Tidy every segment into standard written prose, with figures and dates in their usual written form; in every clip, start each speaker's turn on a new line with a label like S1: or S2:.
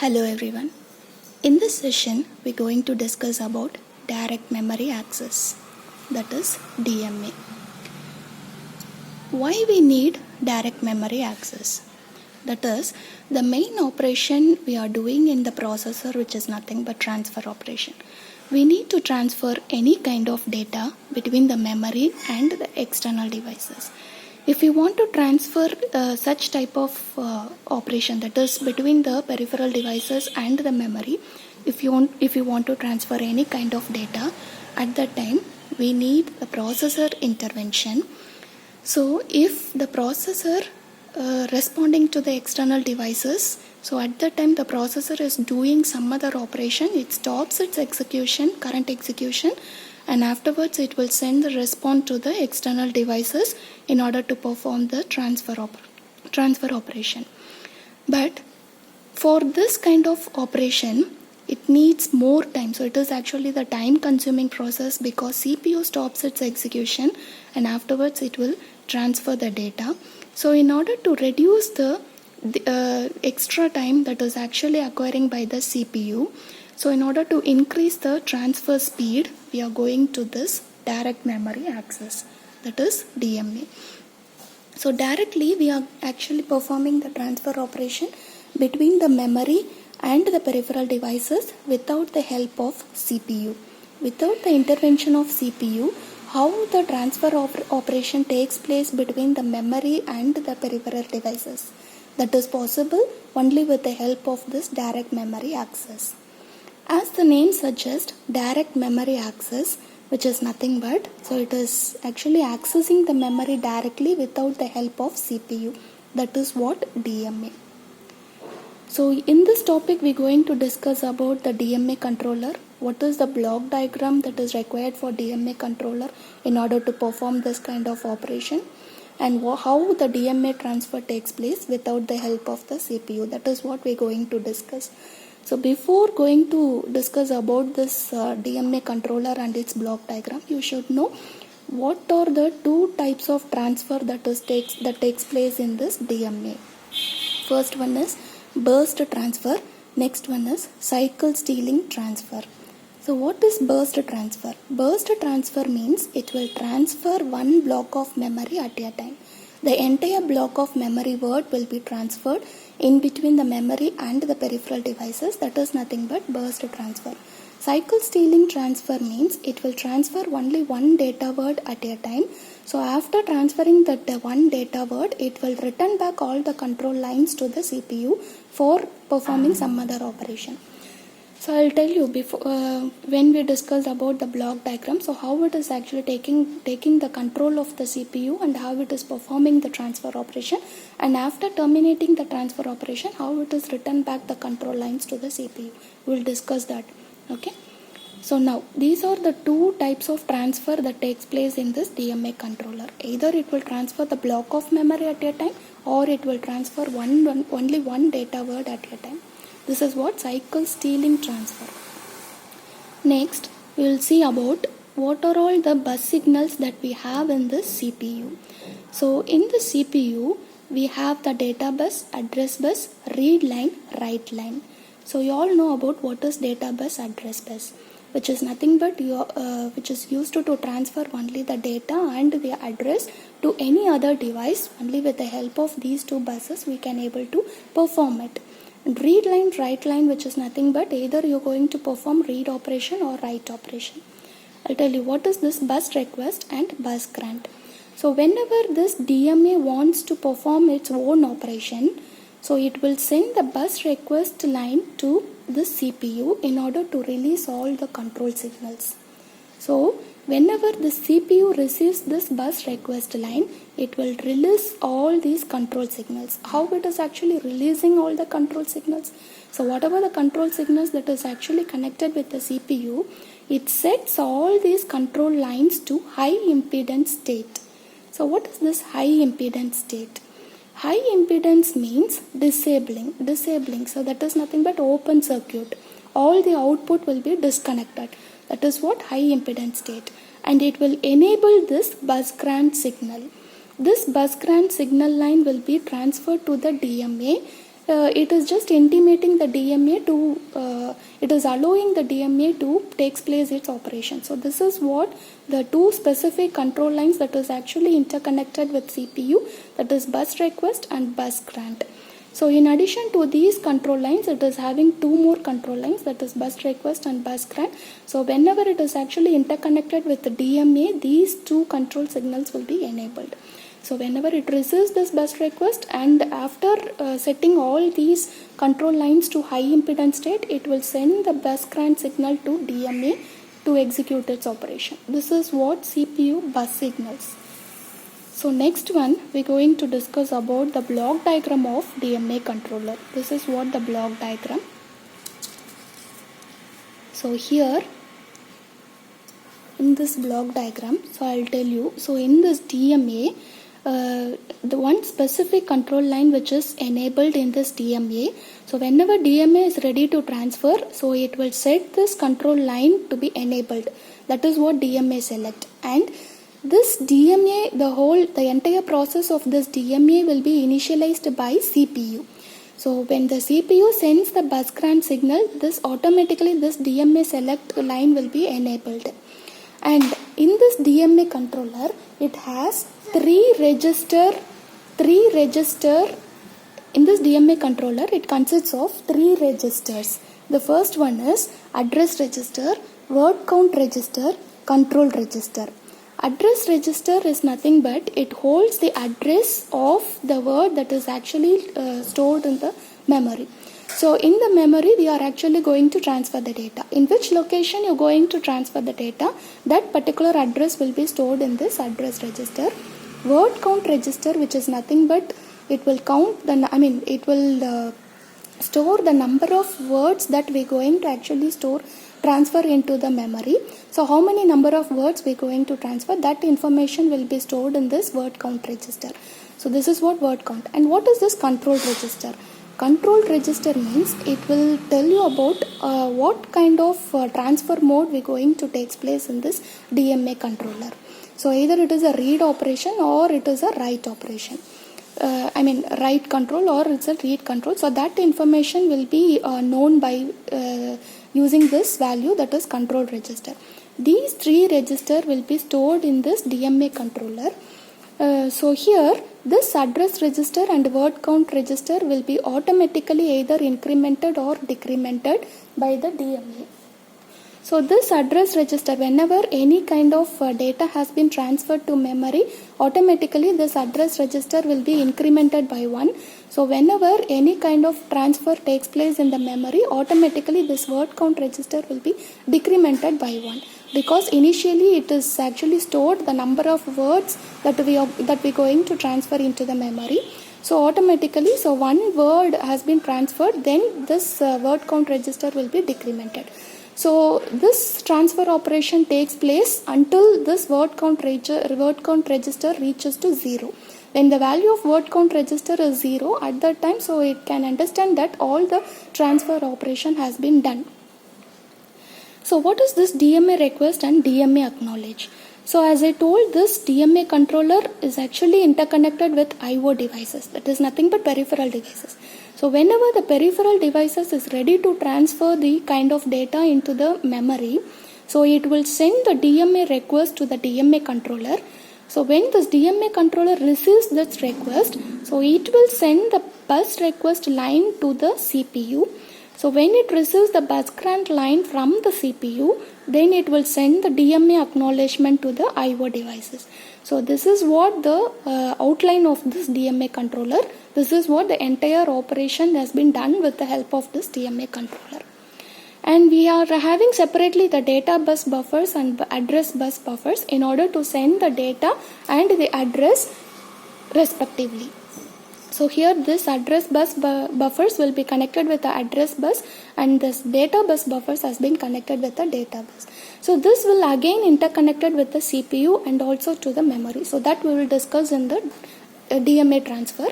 S1: Hello everyone. In this session, we're going to discuss about direct memory access, that is DMA. Why we need direct memory access? That is the main operation we are doing in the processor, which is nothing but transfer operation. We need to transfer any kind of data between the memory and the external devices. If you want to transfer such type of operation, that is between the peripheral devices and the memory, if you want to transfer any kind of data, at that time we need a processor intervention. So if the processor responding to the external devices, so at that time the processor is doing some other operation, it stops its execution, current execution, and afterwards it will send the response to the external devices in order to perform the transfer operation. But for this kind of operation, it needs more time. So it is actually the time consuming process, because CPU stops its execution and afterwards it will transfer the data. So in order to reduce the extra time that is actually acquiring by the CPU, so in order to increase the transfer speed, we are going to this direct memory access, that is DMA. So directly we are actually performing the transfer operation between the memory and the peripheral devices without the help of CPU. Without the intervention of CPU, how the transfer operation takes place between the memory and the peripheral devices? That is possible only with the help of this direct memory access. As the name suggests, direct memory access, which is nothing but, so it is actually accessing the memory directly without the help of CPU. That is what DMA. So in this topic, we're going to discuss about the DMA controller. What is the block diagram that is required for DMA controller in order to perform this kind of operation, and how the DMA transfer takes place without the help of the CPU. That is what we're going to discuss. So before going to discuss about this DMA controller and its block diagram, you should know what are the two types of transfer that takes place in this DMA. First one is burst transfer. Next one is cycle stealing transfer. So what is burst transfer? Burst transfer means it will transfer one block of memory at a time. The entire block of memory word will be transferred in between the memory and the peripheral devices. That is nothing but burst transfer. Cycle stealing transfer means it will transfer only one data word at a time. So after transferring that one data word, it will return back all the control lines to the CPU for performing some other operation. So I'll tell you before when we discussed about the block diagram, so how it is actually taking the control of the CPU and how it is performing the transfer operation, and after terminating the transfer operation, how it is returned back the control lines to the CPU. We'll discuss that. Okay. So now these are the two types of transfer that takes place in this DMA controller. Either it will transfer the block of memory at a time, or it will transfer only one data word at a time. This is what cycle stealing transfer. Next, we will see about what are all the bus signals that we have in this CPU. So in the CPU, we have the data bus, address bus, read line, write line. So you all know about what is data bus, address bus, which is nothing but which is used to transfer only the data and the address to any other device. Only with the help of these two buses we can able to perform it. And read line, write line, which is nothing but either you're going to perform read operation or write operation. I'll tell you what is this bus request and bus grant. So whenever this DMA wants to perform its own operation, so it will send the bus request line to the CPU in order to release all the control signals. So whenever the CPU receives this bus request line, it will release all these control signals. How it is actually releasing all the control signals? So whatever the control signals that is actually connected with the CPU, it sets all these control lines to high impedance state. So what is this high impedance state? High impedance means disabling. So that is nothing but open circuit. All the output will be disconnected. That is what high impedance state. And it will enable this bus grant signal. This bus grant signal line will be transferred to the DMA it is just intimating the DMA to, it is allowing the DMA to takes place its operation. So this is what the two specific control lines that is actually interconnected with CPU, that is bus request and bus grant. So in addition to these control lines, it is having two more control lines, that is bus request and bus grant. So whenever it is actually interconnected with the DMA, these two control signals will be enabled. So whenever it receives this bus request and after setting all these control lines to high impedance state, it will send the bus grant signal to DMA to execute its operation. This is what CPU bus signals. So next one, we're going to discuss about the block diagram of DMA controller. This is what the block diagram. So here in this block diagram, so I'll tell you, so in this DMA, the one specific control line which is enabled in this DMA, so whenever DMA is ready to transfer, so it will set this control line to be enabled. That is what DMA select. And this DMA, the entire process of this DMA will be initialized by CPU. So when the CPU sends the bus grant signal, this automatically this DMA select line will be enabled. And in this DMA controller, it has three register. In this DMA controller, it consists of three registers. The first one is address register, word count register, control register. Address register is nothing but it holds the address of the word that is actually stored in the memory. So in the memory, we are actually going to transfer the data. In which location you are going to transfer the data, that particular address will be stored in this address register. Word count register, which is nothing but it will count the, it will store the number of words that we are going to actually transfer into the memory. So how many number of words we are going to transfer, that information will be stored in this word count register. So this is what word count. And what is this control register? Control register means it will tell you about what kind of transfer mode we are going to take place in this DMA controller. So either it is a read operation or it is a write operation. Write control or it's a read control. So that information will be known by using this value, that is control register. These three register will be stored in this DMA controller. So here this address register and word count register will be automatically either incremented or decremented by the DMA. So this address register, whenever any kind of data has been transferred to memory, automatically this address register will be incremented by 1. So whenever any kind of transfer takes place in the memory, automatically this word count register will be decremented by 1. Because initially it is actually stored the number of words that we are going to transfer into the memory. So automatically, so one word has been transferred, then this word count register will be decremented. So this transfer operation takes place until this word count register reaches to 0. When the value of word count register is 0 at that time, so it can understand that all the transfer operation has been done. So what is this DMA request and DMA acknowledge? So as I told, this DMA controller is actually interconnected with IO devices, that is nothing but peripheral devices. So whenever the peripheral devices is ready to transfer the kind of data into the memory, so it will send the DMA request to the DMA controller. So when this DMA controller receives this request, so it will send the bus request line to the CPU. So when it receives the bus grant line from the CPU, then it will send the DMA acknowledgement to the IO devices. So this is what the outline of this DMA controller. This is what the entire operation has been done with the help of this DMA controller. And we are having separately the data bus buffers and address bus buffers in order to send the data and the address respectively. So here this address bus buffers will be connected with the address bus, and this data bus buffers has been connected with the data bus. So this will again interconnected with the CPU and also to the memory. So that we will discuss in the DMA transfer.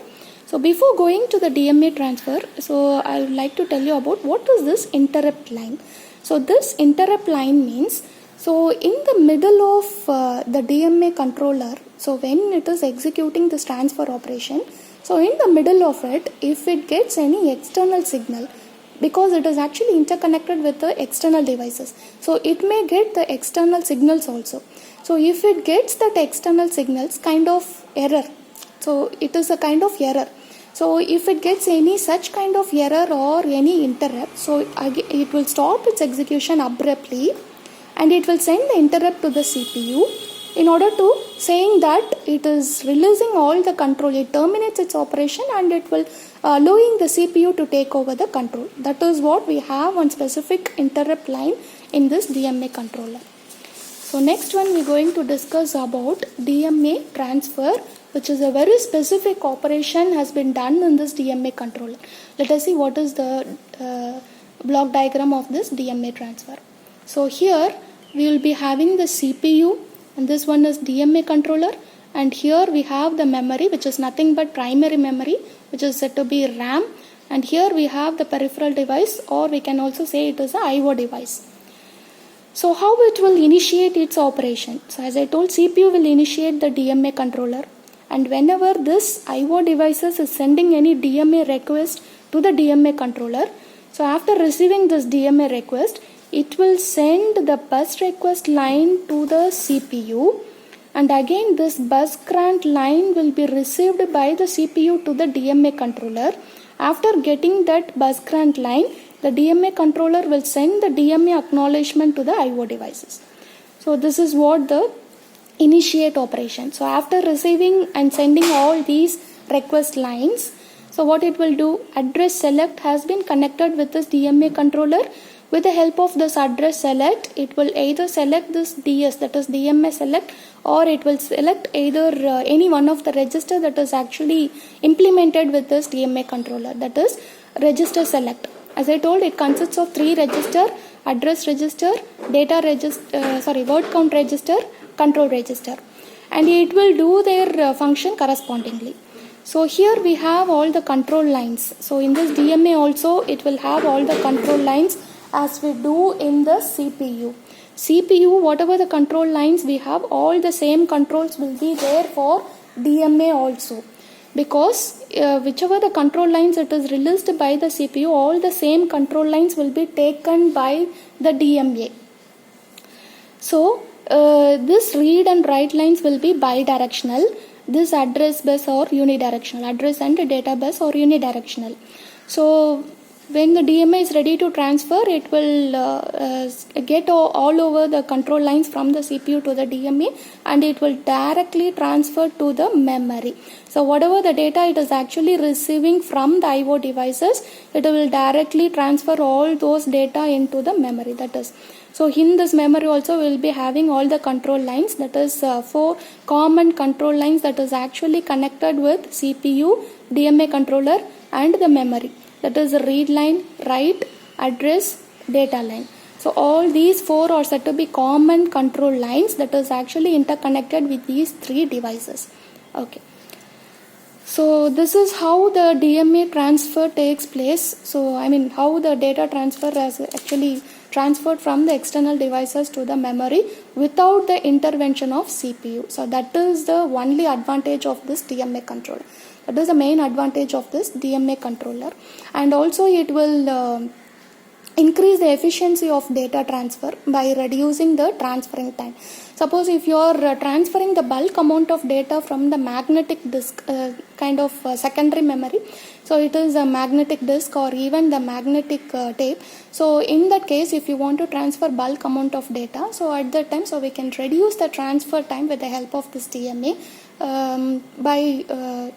S1: So before going to the DMA transfer, so I would like to tell you about what is this interrupt line. So this interrupt line means, so in the middle of the DMA controller, so when it is executing this transfer operation, So in the middle of it, if it gets any external signal, because it is actually interconnected with the external devices, so it may get the external signals also. So if it gets that external signals, kind of error, so it is a kind of error. So if it gets any such kind of error or any interrupt, so it will stop its execution abruptly and it will send the interrupt to the CPU in order to saying that it is releasing all the control. It terminates its operation and it will allowing the CPU to take over the control. That is what we have on specific interrupt line in this DMA controller. So next one we are going to discuss about DMA transfer, which is a very specific operation has been done in this DMA controller. Let us see what is the block diagram of this DMA transfer. So here we will be having the CPU, and this one is DMA controller, and here we have the memory, which is nothing but primary memory, which is said to be RAM, and here we have the peripheral device, or we can also say it is a IO device. So how it will initiate its operation? So as I told, CPU will initiate the DMA controller, and whenever this IO devices is sending any DMA request to the DMA controller, so after receiving this DMA request, it will send the bus request line to the CPU, and again this bus grant line will be received by the CPU to the DMA controller. After getting that bus grant line, the DMA controller will send the DMA acknowledgement to the IO devices. So this is what the initiate operation. So after receiving and sending all these request lines, so what it will do, address select has been connected with this DMA controller. With the help of this address select, it will either select this DS, that is DMA select, or it will select either any one of the register that is actually implemented with this DMA controller, that is register select. As I told, it consists of 3 register: address register, data register, word count register, control register, and it will do their function correspondingly. So here we have all the control lines. So in this DMA also it will have all the control lines as we do in the CPU. CPU, whatever the control lines we have, all the same controls will be there for DMA also, because whichever the control lines it is released by the CPU, all the same control lines will be taken by the DMA. So this read and write lines will be bidirectional. This address bus or unidirectional, address and data bus or unidirectional. So when the DMA is ready to transfer, it will get all over the control lines from the CPU to the DMA, and it will directly transfer to the memory. So whatever the data it is actually receiving from the IO devices, it will directly transfer all those data into the memory. That is, so in this memory also we will be having all the control lines, that is 4 common control lines that is actually connected with CPU, DMA controller and the memory. That is the read line, write, address, data line. So all these 4 are said to be common control lines that is actually interconnected with these 3 devices. Okay. So this is how the DMA transfer takes place. So how the data transfer has actually transferred from the external devices to the memory without the intervention of CPU. So that is the only advantage of this DMA controller. That is the main advantage of this DMA controller, and also it will increase the efficiency of data transfer by reducing the transferring time. Suppose if you are transferring the bulk amount of data from the magnetic disk, kind of secondary memory, so it is a magnetic disk or even the magnetic tape. So in that case, if you want to transfer bulk amount of data, so at that time, so we can reduce the transfer time with the help of this DMA by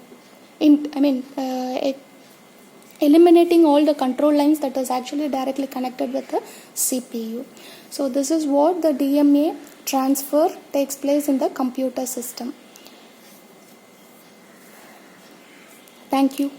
S1: eliminating all the control lines that is actually directly connected with the CPU. So this is what the DMA transfer takes place in the computer system. Thank you.